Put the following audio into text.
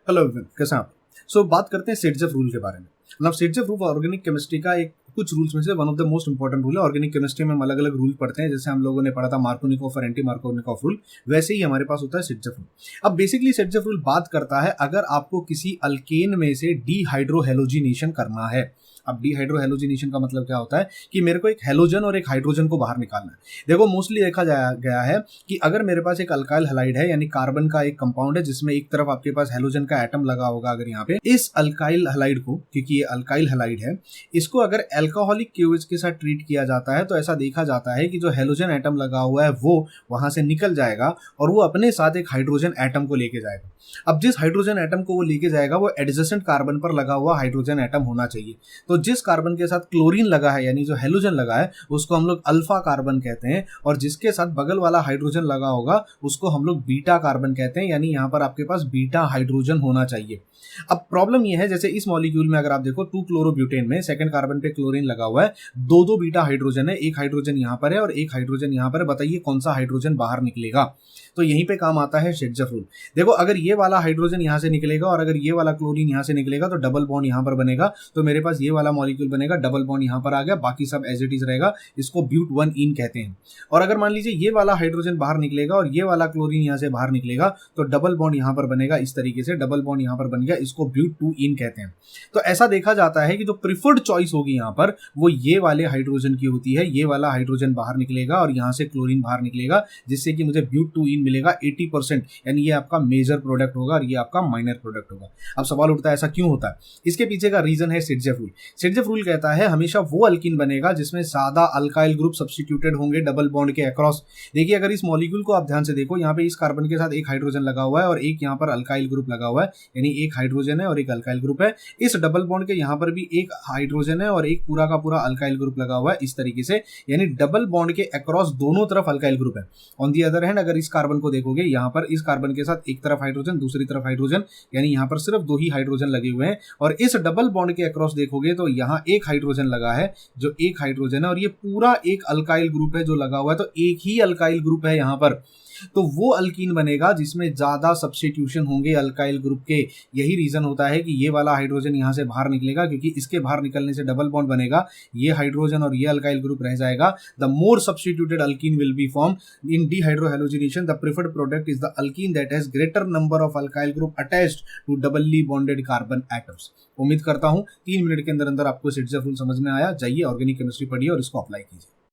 Hello everyone, कैसे हैं आप? बात करते हैं सेटजेफ रूल के बारे में। मतलब सेटजेफ रूल ऑर्गेनिक केमिस्ट्री का एक कुछ रूल्स में से one of the most important rule है। ऑर्गेनिक केमिस्ट्री में हम अलग अलग रूल पढ़ते हैं, जैसे हम लोगों ने पढ़ा था मार्कोनिकॉफ और एंटी मार्कोनिकॉफ रूल, वैसे ही हमारे पास होता है सेटजेफ रूल। अब बेसिकली सेटजेफ रूल बात करता है अगर आपको किसी अल्केन में से डीहाइड्रोहेलोजिनेशन करना है। अब डीहाइड्रोहेलोजिनेशन का मतलब क्या होता है कि मेरे को एक हेलोजन और एक हाइड्रोजन को बाहर निकालना है। देखो मोस्टली देखा गया है कि अगर मेरे पास एक अल्काइल हैलाइड है, यानी कार्बन का एक कंपाउंड है जिसमें एक तरफ आपके पास हेलोजन का एटम लगा होगा, अगर यहाँ पे इस अल्काइल हैलाइड को, क्योंकि ये अल्काइल हैलाइड है, इसको अगर अल्कोहलिक क्यूएच के साथ ट्रीट किया जाता है तो ऐसा देखा जाता है कि जो हेलोजन एटम लगा हुआ है वो वहां से निकल जाएगा और वो अपने साथ एक हाइड्रोजन एटम को लेके जाएगा। अब जिस हाइड्रोजन एटम को वो लेके जाएगा वो एडजेसेंट कार्बन पर लगा हुआ हाइड्रोजन एटम होना चाहिए। तो जिस कार्बन के साथ क्लोरीन लगा है, यानी जो हेलोजन लगा है, उसको हम लोग अल्फा कार्बन कहते हैं, और जिसके साथ बगल वाला हाइड्रोजन लगा होगा उसको हम लोग बीटा कार्बन कहते हैं, यानी यहाँ पर आपके पास बीटा हाइड्रोजन होना चाहिए। अब प्रॉब्लम यह है, जैसे इस मॉलिक्यूल में अगर आप देखो 2 क्लोरोब्यूटेन में सेकंड कार्बन पे क्लोरीन लगा हुआ है, दो दो बीटा हाइड्रोजन है, एक हाइड्रोजन यहाँ पर है और एक हाइड्रोजन यहाँ पर है। बताइए कौन सा हाइड्रोजन बाहर निकलेगा? तो यहीं पे काम आता है सेटजेफ रूल। देखो अगर ये वाला हाइड्रोजन यहाँ से निकलेगा और अगर ये वाला क्लोरीन यहाँ से निकलेगा तो डबल बॉन्ड यहाँ पर बनेगा, तो मेरे पास ये वाला मॉलिक्यूल बनेगा, डबल बॉन्ड यहाँ पर आ गया, बाकी सब एज इट इज रहेगा, इसको ब्यूट 1 इन कहते हैं। और अगर मान लीजिए ये वाला हाइड्रोजन बाहर निकलेगा और ये वाला क्लोरीन यहाँ से बाहर निकलेगा तो डबल बॉन्ड यहाँ पर बनेगा, इस तरीके से डबल बॉन्ड यहाँ पर बन गया, इसको ब्यूट 2 इन कहते हैं। तो ऐसा देखा जाता है कि जो प्रिफर्ड चॉइस होगी यहाँ पर वो ये वाले हाइड्रोजन की होती है। ये वाला हाइड्रोजन बाहर निकलेगा और यहाँ से क्लोरीन बाहर निकलेगा, जिससे कि मुझे ब्यूट 2 इन मिलेगा 80%, यानी ये आपका मेजर प्रोडक्ट होगा और ये आपका माइनर प्रोडक्ट होगा। अब सवाल उठता है ऐसा क्यों होता है? इसके पीछे का रीजन है सेटजेफ रूल। सेटजेफ रूल कहता है हमेशा वो अल्कीन बनेगा जिसमें ज्यादा अल्काइल ग्रुप सब्स्टिट्यूटेड होंगे डबल बॉन्ड के अक्रॉस। देखिए अगर इस मॉलिक्यूल को आप ध्यान से देखो, यहाँ पे इस कार्बन के साथ एक हाइड्रोजन लगा हुआ है और एक यहाँ पर अल्काइल ग्रुप लगा हुआ है, यानी एक हाइड्रोजन है और एक अल्काइल ग्रुप है। इस डबल बॉन्ड के यहाँ पर भी एक हाइड्रोजन है और एक पूरा का पूरा अल्काइल ग्रुप लगा हुआ है, इस तरीके से, यानी डबल बॉन्ड के अक्रॉस दोनों तरफ अल्काइल ग्रुप है। ऑन दी अदर हैंड अगर इस कार्बन को देखोगे, यहाँ पर इस कार्बन के साथ एक तरफ हाइड्रोजन दूसरी तरफ हाइड्रोजन, यानी यहाँ पर सिर्फ 2 ही हाइड्रोजन लगे हुए हैं। और इस डबल बॉन्ड के अक्रॉस देखोगे तो यहाँ एक हाइड्रोजन लगा है, जो एक हाइड्रोजन है, और ये पूरा एक अल्काइल ग्रुप है जो लगा हुआ है, तो एक ही अल्काइल ग्रुप है यहाँ पर। तो वो अल्कीन बनेगा जिसमें ज्यादा सब्स्टिट्यूशन होंगे अल्काइल ग्रुप के। यही रीजन होता है कि ये वाला हाइड्रोजन यहाँ से बाहर निकलेगा, क्योंकि इसके बाहर निकलने से डबल बॉन्ड बनेगा, ये हाइड्रोजन और ये अल्काइल ग्रुप रह जाएगा। The more substituted alkene will be form in dehydrohalogenation. The preferred product is the alkene that has greater number of alkyl group attached to doubly bonded carbon atoms. उम्मीद करता हूं 3 minute के अंदर अंदर आपको सेटजेफ rule समझ में आया। जाइए ऑर्गेनिक केमिस्ट्री पढ़िए और इसको अप्लाई कीजिए।